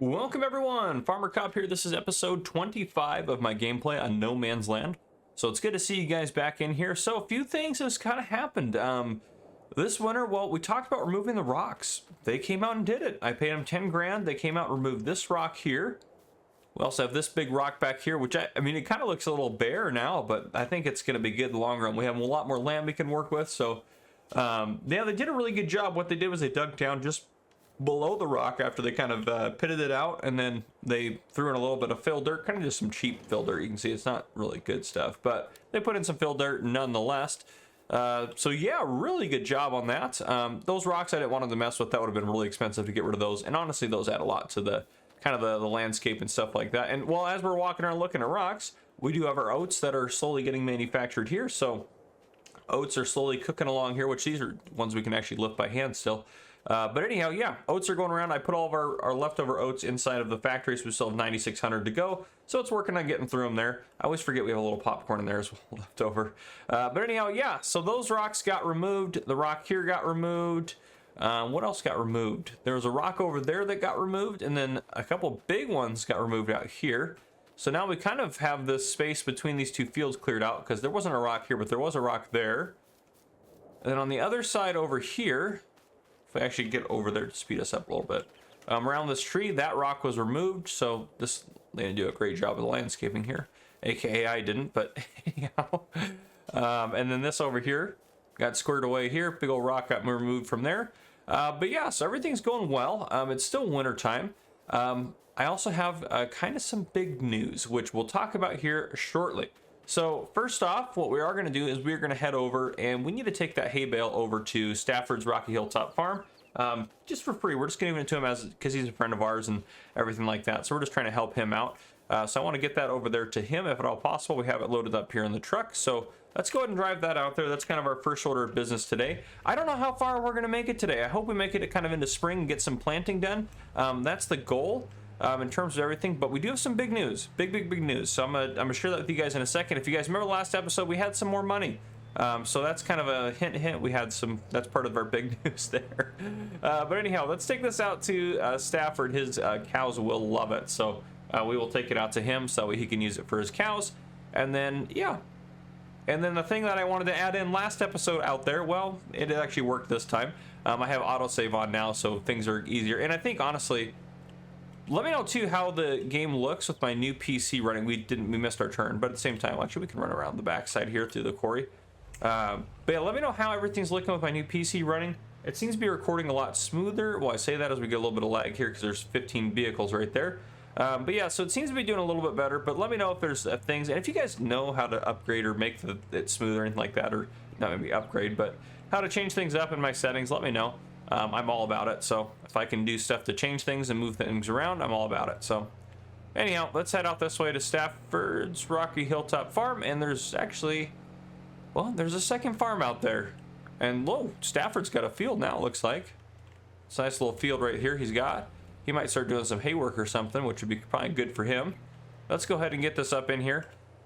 Welcome everyone, Farmer Cop here. This is episode 25 of my gameplay on No Man's Land. So it's good to see you guys back in here. So a few things has kind of happened this winter. Well, we talked about removing the rocks. They came out and did it. I paid them 10 grand. They came out and removed this rock here. We also have this big rock back here, which I mean, it kind of looks a little bare now, but I think it's going to be good in the long run. We have a lot more land we can work with. So yeah, they did a really good job. What they did was they dug down just below the rock after they kind of pitted it out, and then they threw in a little bit of fill dirt, kind of just some cheap fill dirt. You can see it's not really good stuff, but they put in some fill dirt nonetheless. So yeah, really good job on that. Those rocks I didn't want them to mess with. That would have been really expensive to get rid of those, and honestly those add a lot to the kind of the landscape and stuff like that. And well, as we're walking around looking at rocks, we do have our oats that are slowly getting manufactured here. So oats are slowly cooking along here, which these are ones we can actually lift by hand still. But anyhow, yeah, oats are going around. I put all of our leftover oats inside of the factory, so we still have 9,600 to go. So it's working on getting through them there. I always forget we have a little popcorn in there as well left over. But anyhow, yeah, so those rocks got removed. The rock here got removed. What else got removed? There was a rock over there that got removed, and then a couple big ones got removed out here. So now we kind of have this space between these two fields cleared out, because there wasn't a rock here, but there was a rock there. And then on the other side over here, if I actually get over there to speed us up a little bit, around this tree, that rock was removed. So this, they didn't do a great job of the landscaping here, aka I didn't, but anyhow. And then this over here got squared away here. Big old rock got removed from there. But yeah, so everything's going well. It's still winter time. I also have kind of some big news, which we'll talk about here shortly. So first off, what we are going to do is we're going to head over, and we need to take that hay bale over to Stafford's Rocky Hilltop Farm, just for free. We're just giving it to him because he's a friend of ours and everything like that. So we're just trying to help him out. So I want to get that over there to him if at all possible. We have it loaded up here in the truck. So let's go ahead and drive that out there. That's kind of our first order of business today. I don't know how far we're going to make it today. I hope we make it kind of into spring and get some planting done. That's the goal. In terms of everything, but we do have some big news, big news. So I'm gonna share that with you guys in a second. If you guys remember the last episode, we had some more money. So that's kind of a hint. We had some, that's part of our big news there. But anyhow, let's take this out to Stafford. His cows will love it. So we will take it out to him so he can use it for his cows. And then, yeah. And then the thing that I wanted to add in last episode out there, well, it actually worked this time. I have autosave on now, so things are easier. And I think, honestly, let me know too how the game looks with my new PC running. We missed our turn, but at the same time, actually we can run around the backside here through the quarry. But yeah, let me know how everything's looking with my new PC running. It seems to be recording a lot smoother. Well, I say that as we get a little bit of lag here because there's 15 vehicles right there. But yeah, so it seems to be doing a little bit better, but let me know if there's things, and if you guys know how to upgrade or make it smoother or anything like that, or not maybe upgrade, but how to change things up in my settings, let me know. I'm all about it. So if I can do stuff to change things and move things around, I'm all about it. So anyhow, let's head out this way to Stafford's Rocky Hilltop Farm. And there's actually, well, there's a second farm out there. And whoa, Stafford's got a field now, it looks like. It's a nice little field right here he's got. He might start doing some hay work or something, which would be probably good for him. Let's go ahead and get this up in here.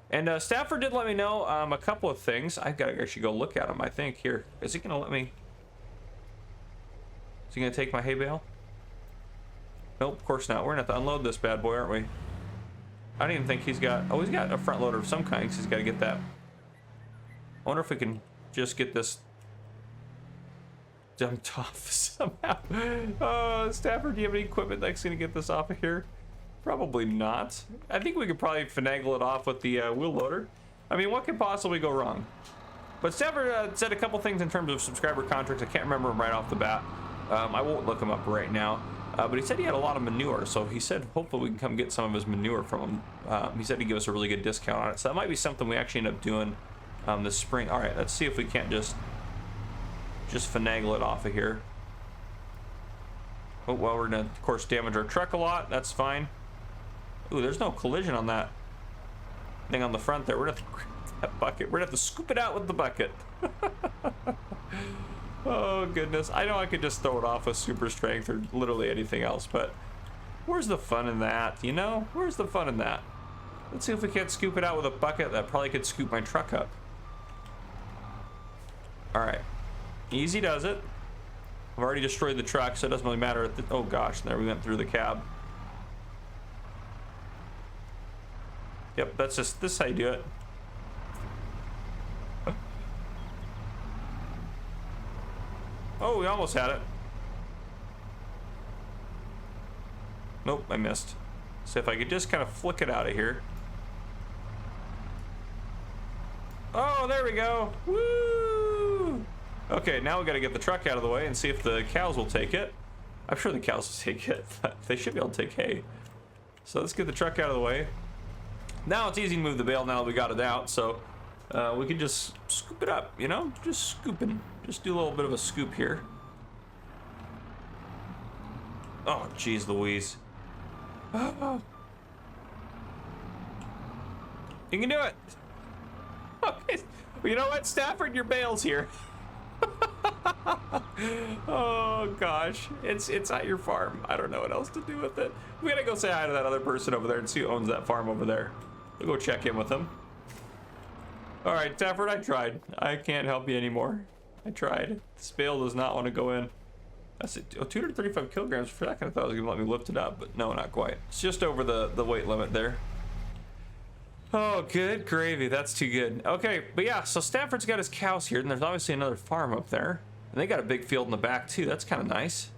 And Stafford did let me know a couple of things. I've got to actually go look at him, I think. Here, is he going to let me? Is he gonna take my hay bale? Nope, of course not. We're gonna have to unload this bad boy, aren't we? I don't even think he's got, oh, he's got a front loader of some kind, so he's got to get that. I wonder if we can just get this dumped off somehow. Oh, Stafford, do you have any equipment that's gonna get this off of here? Probably not. I think we could probably finagle it off with the wheel loader. I mean, what could possibly go wrong? But Stafford said a couple things in terms of subscriber contracts. I can't remember them right off the bat. I won't look him up right now, but he said he had a lot of manure, so he said hopefully we can come get some of his manure from him. He said he'd give us a really good discount on it, so that might be something we actually end up doing this spring. All right, let's see if we can't just finagle it off of here. Oh, well, we're gonna of course damage our truck a lot. That's fine. Ooh, there's no collision on that thing on the front there. We're gonna have to grab that bucket. We're gonna have to scoop it out with the bucket. Oh goodness, I know I could just throw it off with super strength or literally anything else, but where's the fun in that, you know? Where's the fun in that? Let's see if we can't scoop it out with a bucket. That probably could scoop my truck up. All right, easy does it. I've already destroyed the truck, so it doesn't really matter. Oh gosh, there we went through the cab. Yep, this is how you do it. Oh, we almost had it. Nope, I missed. So if I could just kind of flick it out of here. Oh, there we go. Woo! Okay, now we got to get the truck out of the way and see if the cows will take it. I'm sure the cows will take it. They should be able to take hay. So let's get the truck out of the way. Now it's easy to move the bale now that we got it out. So we can just scoop it up, you know? Just scooping. Just do a little bit of a scoop here. Oh, geez Louise. You can do it. Okay. Well, you know what, Stafford, your bale's here. Oh gosh, it's at your farm. I don't know what else to do with it. We gotta go say hi to that other person over there and see who owns that farm over there. We'll go check in with them. All right, Stafford, I tried. I can't help you anymore. I tried. This bale does not want to go in. I said, oh, 235 kilograms. For that kind of thought it was gonna let me lift it up, but no, not quite. It's just over the weight limit there. Oh, good gravy. That's too good. Okay, but yeah, so Stafford's got his cows here, and there's obviously another farm up there. And they got a big field in the back, too. That's kind of nice.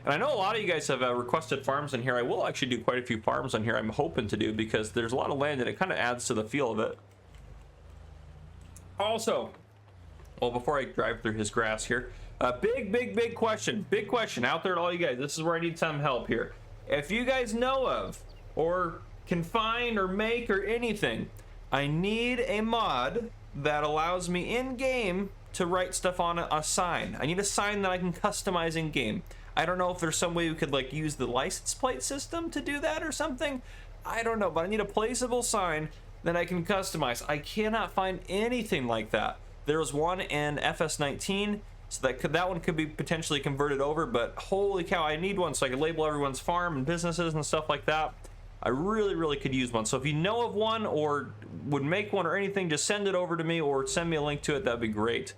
And I know a lot of you guys have requested farms in here. I will actually do quite a few farms on here, I'm hoping to do, because there's a lot of land, and it kind of adds to the feel of it. Also, well, before I drive through his grass here, big question. Big question out there to all you guys. This is where I need some help here. If you guys know of, or can find or make or anything, I need a mod that allows me in game to write stuff on a sign. I need a sign that I can customize in game. I don't know if there's some way we could like use the license plate system to do that or something. I don't know, but I need a placeable sign that I can customize. I cannot find anything like that. There was one in FS19, so that one could be potentially converted over, but holy cow, I need one so I can label everyone's farm and businesses and stuff like that. I really could use one. So if you know of one or would make one or anything, just send it over to me or send me a link to it. That'd be great.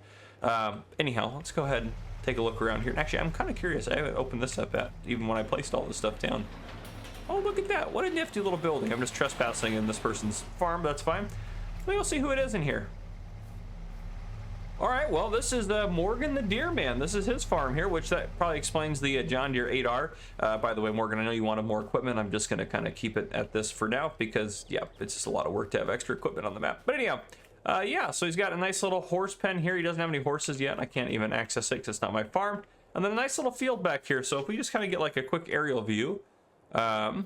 Anyhow, let's go ahead and take a look around here. Actually, I'm kind of curious. I haven't opened this up yet, even when I placed all this stuff down. Oh, look at that. What a nifty little building. I'm just trespassing in this person's farm. That's fine. We'll see who it is in here. All right, well, this is Morgan the Deer Man. This is his farm here, which that probably explains the John Deere 8R. By the way, Morgan, I know you wanted more equipment. I'm just going to kind of keep it at this for now because, yeah, it's just a lot of work to have extra equipment on the map. But anyhow, yeah, so he's got a nice little horse pen here. He doesn't have any horses yet. I can't even access it because it's not my farm. And then a nice little field back here. So if we just kind of get like a quick aerial view. Yeah,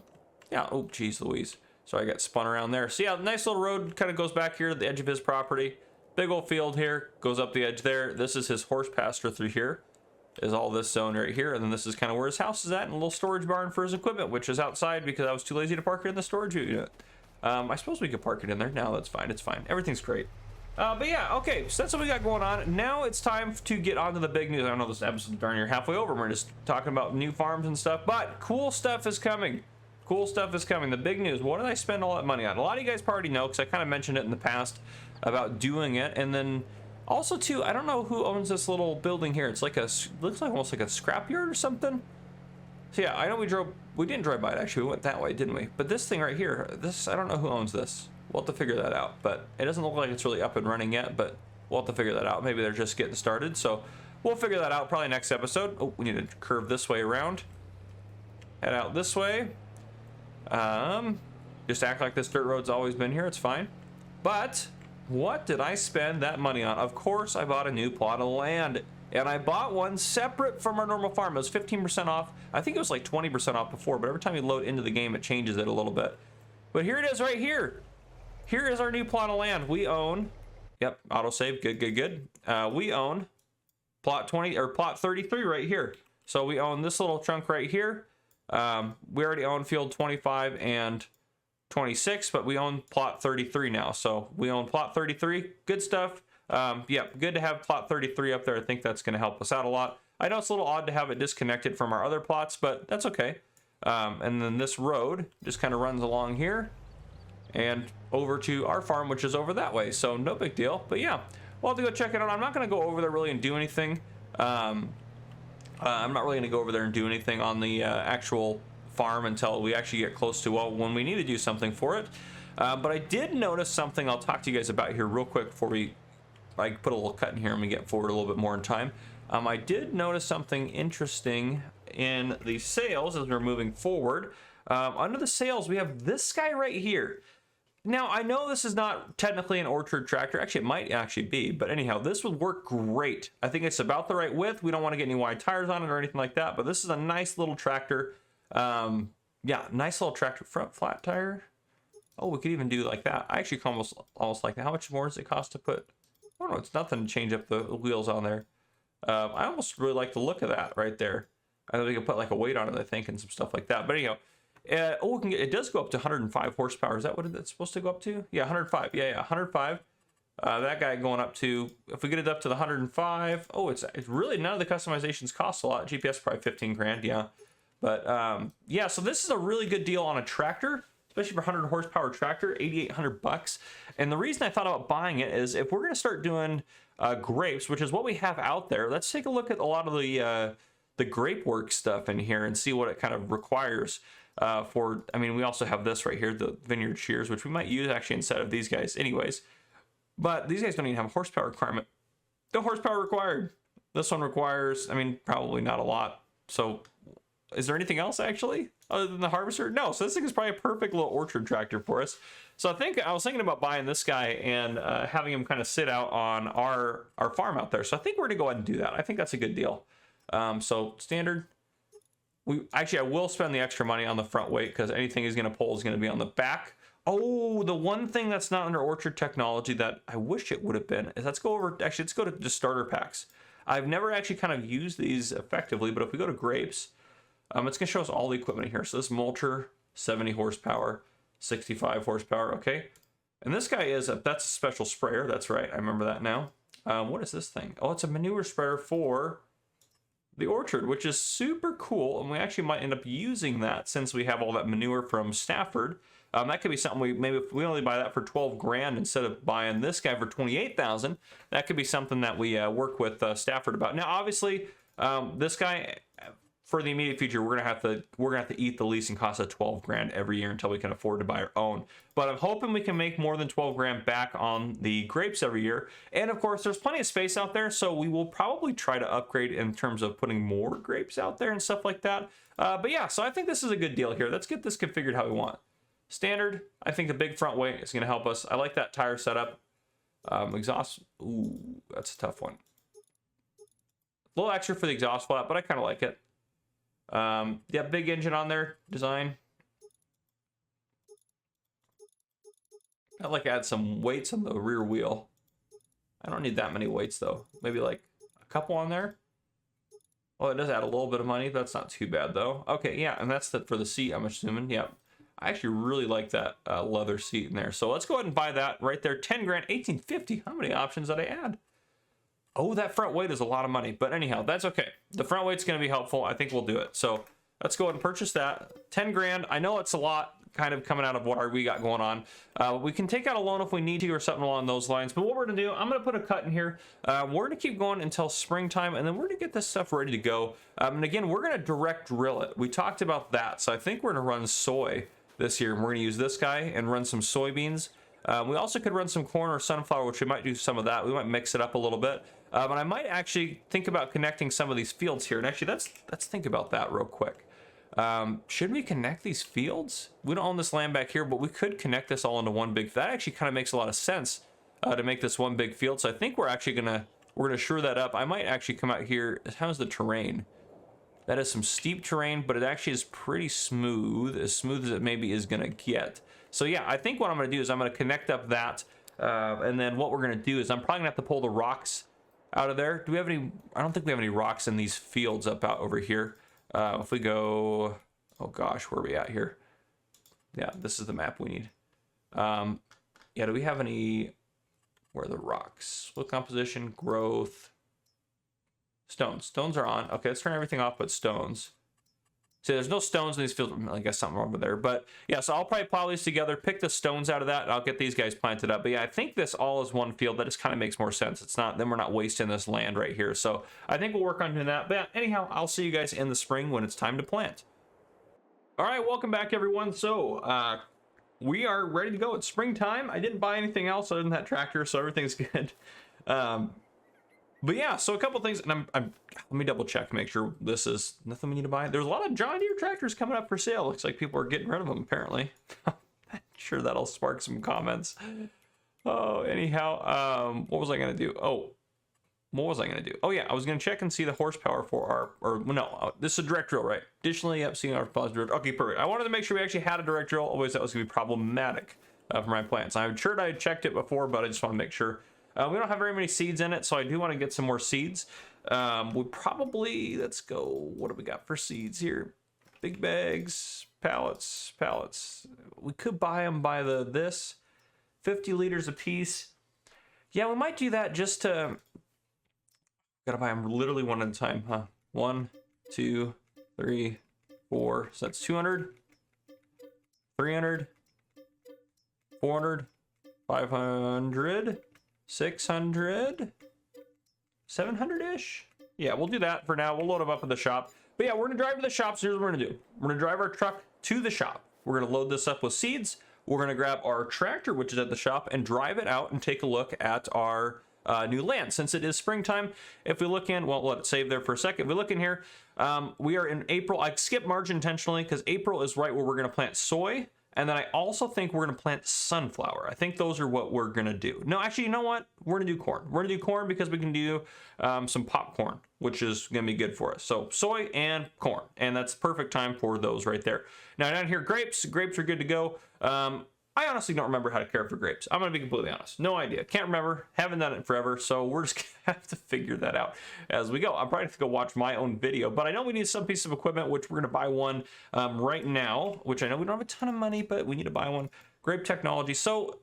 oh, geez Louise. So I got spun around there. So yeah, nice little road kind of goes back here to the edge of his property. Big old field here, goes up the edge there. This is his horse pasture through here, is all this zone right here. And then this is kind of where his house is at, and a little storage barn for his equipment, which is outside because I was too lazy to park it in the storage unit. I suppose we could park it in there. No, that's fine. It's fine. Everything's great. But yeah, okay, so that's what we got going on. Now it's time to get on to the big news. I don't know, this episode's darn near halfway over. We're just talking about new farms and stuff, but cool stuff is coming. Cool stuff is coming. The big news, what did I spend all that money on? A lot of you guys already know, because I kind of mentioned it in the past about doing it. And then also too, I don't know who owns this little building here. It's like looks like almost like a scrapyard or something. So yeah, I know we didn't drive by it actually. We went that way, didn't we? But this thing right here, I don't know who owns this. We'll have to figure that out, but it doesn't look like it's really up and running yet, but we'll have to figure that out. Maybe they're just getting started. So we'll figure that out probably next episode. Oh, we need to curve this way around. Head out this way. Just act like this dirt road's always been here. It's fine. But what did I spend that money on? Of course, I bought a new plot of land, and I bought one separate from our normal farm. It was 15% off. I think it was like 20% off before, but every time you load into the game, it changes it a little bit. But here it is right here. Here is our new plot of land. We own, yep, autosave, good. We own plot 20 or plot 33 right here. So we own this little chunk right here. We already own field 25 and 26, but we own plot 33 now. So we own plot 33. Good stuff. Yeah, good to have plot 33 up there. I think that's going to help us out a lot. I know it's a little odd to have it disconnected from our other plots, but that's okay. And then this road just kind of runs along here and over to our farm, which is over that way. So no big deal. But yeah, we'll have to go check it out. I'm not going to go over there really and do anything. I'm not really going to go over there and do anything on the actual farm until we actually get close to, well, when we need to do something for it. But I did notice something I'll talk to you guys about here real quick before I put a little cut in here and we get forward a little bit more in time. I did notice something interesting in the sales as we're moving forward. Under the sales, we have this guy right here. Now, I know this is not technically an Orchard tractor. Actually, it might actually be. But anyhow, this would work great. I think it's about the right width. We don't want to get any wide tires on it or anything like that. But this is a nice little tractor. Yeah, nice little tractor. Front flat tire. Oh, we could even do like that. I actually almost like that. How much more does it cost to put? I don't know. It's nothing to change up the wheels on there. I almost really like the look of that right there. I think we could put like a weight on it, I think, and some stuff like that. But anyhow. Oh, it does go up to 105 horsepower. Is that what it's supposed to go up to? Yeah, 105. Yeah, 105. That guy going up to, if we get it up to the 105, oh, it's really, none of the customizations cost a lot. GPS probably 15 grand, yeah. But yeah, so this is a really good deal on a tractor, especially for 100 horsepower tractor, 8,800 bucks. And the reason I thought about buying it is if we're going to start doing grapes, which is what we have out there, let's take a look at a lot of the grape work stuff in here and see what it kind of requires. I mean, we also have this right here, the Vineyard Shears, which we might use actually instead of these guys anyways. But these guys don't even have a horsepower requirement. No horsepower required. This one requires, I mean, probably not a lot. So is there anything else actually other than the harvester? No, so this thing is probably a perfect little orchard tractor for us. So I was thinking about buying this guy and having him kind of sit out on our farm out there. So I think we're gonna go ahead and do that. I think that's a good deal. So standard. I will spend the extra money on the front weight because anything he's going to pull is going to be on the back. Oh, the one thing that's not under Orchard technology that I wish it would have been is let's go to just starter packs. I've never actually kind of used these effectively, but if we go to grapes, it's going to show us all the equipment here. So this mulcher, 70 horsepower, 65 horsepower, okay. And this guy that's a special sprayer. That's right, I remember that now. What is this thing? Oh, it's a manure sprayer for the orchard, which is super cool, and we actually might end up using that since we have all that manure from Stafford. That could be something maybe if we only buy that for 12 grand instead of buying this guy for 28,000. That could be something that we work with Stafford about. Now, obviously, this guy for the immediate future, we're gonna have to eat the leasing cost of 12 grand every year until we can afford to buy our own. But I'm hoping we can make more than 12 grand back on the grapes every year. And of course, there's plenty of space out there, so we will probably try to upgrade in terms of putting more grapes out there and stuff like that. But yeah, so I think this is a good deal here. Let's get this configured how we want. Standard, I think the big front weight is gonna help us. I like that tire setup. Exhaust, ooh, that's a tough one. A little extra for the exhaust flap, but I kind of like it. Yeah, big engine on there, design. I'd like to add some weights on the rear wheel. I don't need that many weights though. Maybe like a couple on there. Well, it does add a little bit of money, but that's not too bad though. Okay, yeah, and that's for the seat, I'm assuming. Yeah, I actually really like that leather seat in there. So let's go ahead and buy that right there. 10 grand, 1850. How many options did I add? Oh, that front weight is a lot of money, but anyhow, that's okay. The front weight's going to be helpful. I think we'll do it. So let's go ahead and purchase that. 10 grand. I know it's a lot kind of coming out of what we got going on. We can take out a loan if we need to or something along those lines. But what we're going to do, I'm going to put a cut in here. We're going to keep going until springtime, and then we're going to get this stuff ready to go. And again, we're going to direct drill it. We talked about that. So I think we're going to run soy this year. And we're going to use this guy and run some soybeans. We also could run some corn or sunflower, which we might do some of that. We might mix it up a little bit. But I might actually think about connecting some of these fields here. And actually, let's think about that real quick. Should we connect these fields? We don't own this land back here, but we could connect this all into one big. That actually kind of makes a lot of sense to make this one big field. So I think we're gonna shore that up. I might actually come out here. How's the terrain? That is some steep terrain, but it actually is pretty smooth as it maybe is gonna get. So yeah, I think what I'm gonna do is I'm gonna connect up that, and then what we're gonna do is I'm probably gonna have to pull the rocks out of there. Do we have any? I don't think we have any rocks in these fields up out over here. If we go, oh gosh, where are we at here? Yeah, this is the map we need. Yeah, do we have any? Where are the rocks? Split composition, growth, stones. Stones are on. Okay, let's turn everything off but stones. See, there's no stones in these fields. I guess something wrong with there. But yeah, so I'll probably pile these together, pick the stones out of that, and I'll get these guys planted up. But yeah, I think this all is one field. That just kind of makes more sense. It's not, then we're not wasting this land right here. So I think we'll work on doing that. But yeah, anyhow, I'll see you guys in the spring when it's time to plant. All right, welcome back, everyone. So we are ready to go. It's springtime. I didn't buy anything else other than that tractor, so everything's good. But yeah, so a couple things, and let me double check, make sure this is nothing we need to buy. There's a lot of John Deere tractors coming up for sale. Looks like people are getting rid of them, apparently. I'm sure that'll spark some comments. Oh, anyhow, what was I gonna do? Oh, what was I gonna do? Oh yeah, I was gonna check and see the horsepower for this is a direct drill, right? Additionally, yep, seeing our positive. Okay, perfect. I wanted to make sure we actually had a direct drill. Otherwise, that was gonna be problematic for my plants. I'm sure I had checked it before, but I just want to make sure. We don't have very many seeds in it, so I do want to get some more seeds. We probably, let's go, what do we got for seeds here? Big bags, pallets. We could buy them by this, 50 liters a piece. Yeah, we might do that just to, gotta buy them literally one at a time, huh? 1, 2, 3, 4, so that's 200, 300, 400, 500, 600, 700-ish. Yeah, we'll do that for now. We'll load them up in the shop. But yeah, we're gonna drive to the shop. So here's what we're gonna do. We're gonna drive our truck to the shop. We're gonna load this up with seeds. We're gonna grab our tractor, which is at the shop, and drive it out and take a look at our new land. Since it is springtime, if we look in, well, let it save there for a second. If we look in here, we are in April. I skipped March intentionally because April is right where we're gonna plant soy. And then I also think we're gonna plant sunflower. I think those are what we're gonna do. No, actually, you know what? We're gonna do corn. We're gonna do corn because we can do some popcorn, which is gonna be good for us. So soy and corn, and that's perfect time for those right there. Now down here, grapes. Grapes are good to go. I honestly don't remember how to care for grapes. I'm gonna be completely honest. No idea. Can't remember. Haven't done it forever. So we're just gonna have to figure that out as we go. I'm probably gonna go watch my own video, but I know we need some piece of equipment, which we're gonna buy one right now, which I know we don't have a ton of money, but we need to buy one. Grape technology. So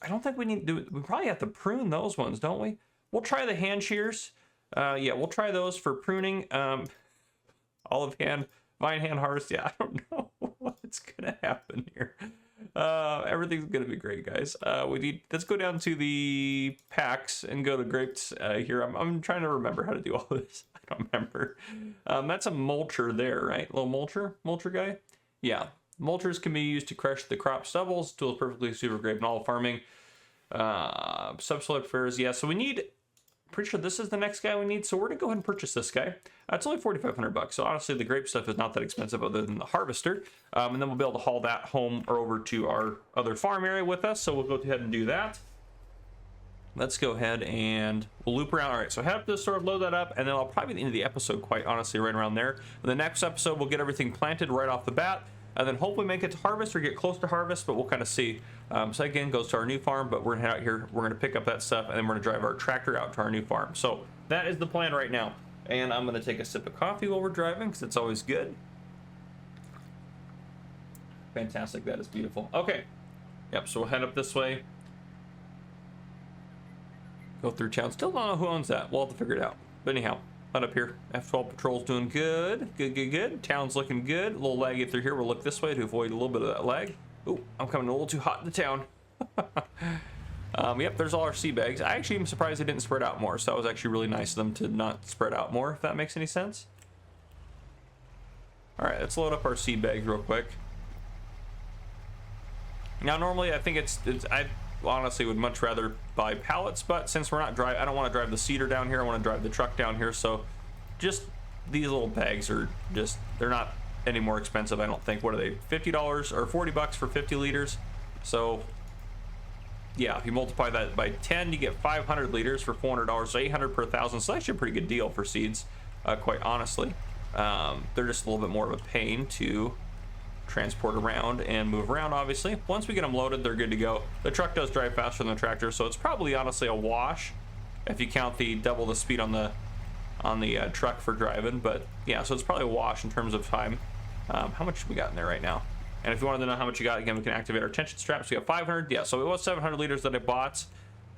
I don't think we need to do it. We probably have to prune those ones, don't we? We'll try the hand shears. Yeah, we'll try those for pruning. Olive hand, vine hand harvest. Yeah, I don't know what's gonna happen here. Everything's gonna be great, guys. Let's go down to the packs and go to grapes here. I'm trying to remember how to do all this. I don't remember. That's a mulcher there, right? Little mulcher guy. Yeah, mulchers can be used to crush the crop stubbles. Tool is perfectly suited for grape and olive farming. Subsoil fairs. Yeah, so we need. Pretty sure this is the next guy we need, so we're gonna go ahead and purchase this guy. It's only 4,500 bucks, so honestly the grape stuff is not that expensive other than the harvester. And then we'll be able to haul that home or over to our other farm area with us, so we'll go ahead and do that. Let's go ahead and we'll loop around. All right, so head up to the store, load that up, and then I'll probably be at the end of the episode, quite honestly, right around there. In the next episode, we'll get everything planted right off the bat, and then hopefully make it to harvest or get close to harvest, but we'll kind of see. So again, goes to our new farm, but we're gonna head out here, we're gonna pick up that stuff, and then we're gonna drive our tractor out to our new farm. So that is the plan right now. And I'm gonna take a sip of coffee while we're driving, because it's always good. Fantastic, that is beautiful. Okay, yep, so we'll head up this way. Go through town, still don't know who owns that. We'll have to figure it out. But anyhow, head up here. F12 patrol's doing good. Good. Town's looking good. A little laggy through here. We'll look this way to avoid a little bit of that lag. Ooh, I'm coming a little too hot in the town. Yep, there's all our seed bags. I actually am surprised they didn't spread out more, so that was actually really nice of them to not spread out more, if that makes any sense. All right, let's load up our seed bags real quick. Now, normally I think I honestly would much rather buy pallets, but since we're not I don't want to drive the seeder down here. I want to drive the truck down here, so just these little bags are just, they're not any more expensive, I don't think. What are they, $50 or 40 bucks for 50 liters? So yeah, if you multiply that by 10, you get 500 liters for $400, so 800 per thousand. So actually a pretty good deal for seeds, quite honestly. They're just a little bit more of a pain to transport around and move around. Obviously, once we get them loaded, they're good to go. The truck does drive faster than the tractor, so it's probably honestly a wash if you count the double the speed on the truck for driving. But yeah, so it's probably a wash in terms of time. How much we got in there right now? And if you wanted to know how much you got, again, we can activate our tension straps. We got 500. Yeah, so it was 700 liters that I bought.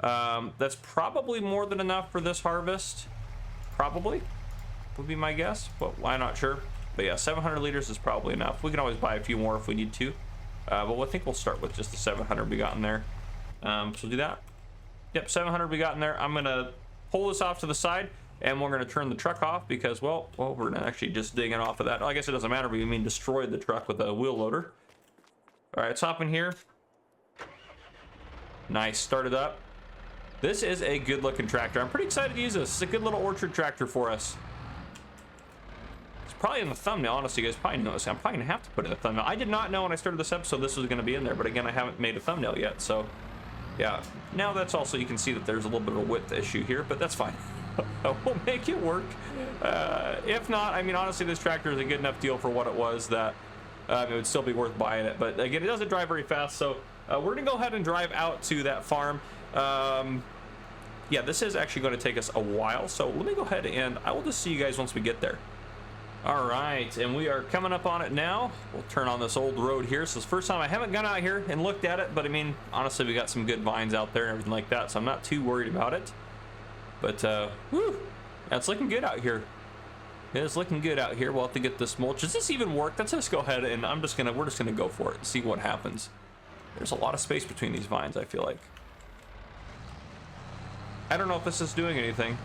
That's probably more than enough for this harvest. Probably would be my guess, but why not? Sure. But yeah, 700 liters is probably enough. We can always buy a few more if we need to. But I think we'll start with just the 700 we got in there. So we'll do that. Yep, 700 we got in there. I'm gonna pull this off to the side, and we're gonna turn the truck off because, well, we're gonna actually just dig it off of that. I guess it doesn't matter, but we mean destroy the truck with a wheel loader. All right, let's hop in here. Nice, start it up. This is a good looking tractor. I'm pretty excited to use this. It's a good little orchard tractor for us. It's probably in the thumbnail, honestly, you guys probably noticed. I'm probably gonna have to put it in the thumbnail. I did not know when I started this episode this was gonna be in there, but again, I haven't made a thumbnail yet, so yeah. Now that's also, you can see that there's a little bit of a width issue here, but that's fine. We'll make it work. If not, I mean, honestly, this tractor is a good enough deal for what it was that it would still be worth buying it. But again, it doesn't drive very fast, so we're gonna go ahead and drive out to that farm. Yeah, this is actually going to take us a while, so let me go ahead and I will just see you guys once we get there. All right, and we are coming up on it now. We'll turn on this old road here. So it's the first time I haven't gone out here and looked at it, but I mean, honestly, we got some good vines out there and everything like that, so I'm not too worried about it. But whew, that's looking good out here. It is looking good out here. We'll have to get this mulch. Does this even work? Let's just go ahead and we're just gonna go for it and see what happens. There's a lot of space between these vines, I feel like. I don't know if this is doing anything.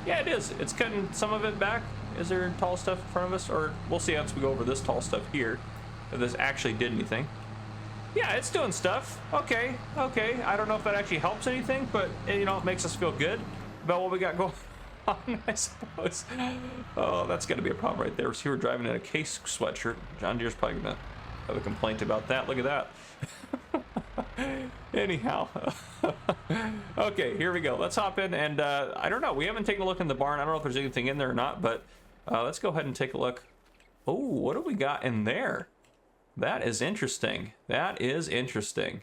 Yeah, it is. It's cutting some of it back. Is there tall stuff in front of us? Or we'll see once we go over this tall stuff here, if this actually did anything. Yeah, it's doing stuff. Okay, okay. I don't know if that actually helps anything, but, you know, it makes us feel good about what we got going on, I suppose. Oh, that's going to be a problem right there. So we're driving in a Case sweatshirt. John Deere's probably going to have a complaint about that. Look at that. Anyhow. Okay, here we go. Let's hop in and I don't know. We haven't taken a look in the barn. I don't know if there's anything in there or not, but let's go ahead and take a look. Oh, what do we got in there? That is interesting. That is interesting.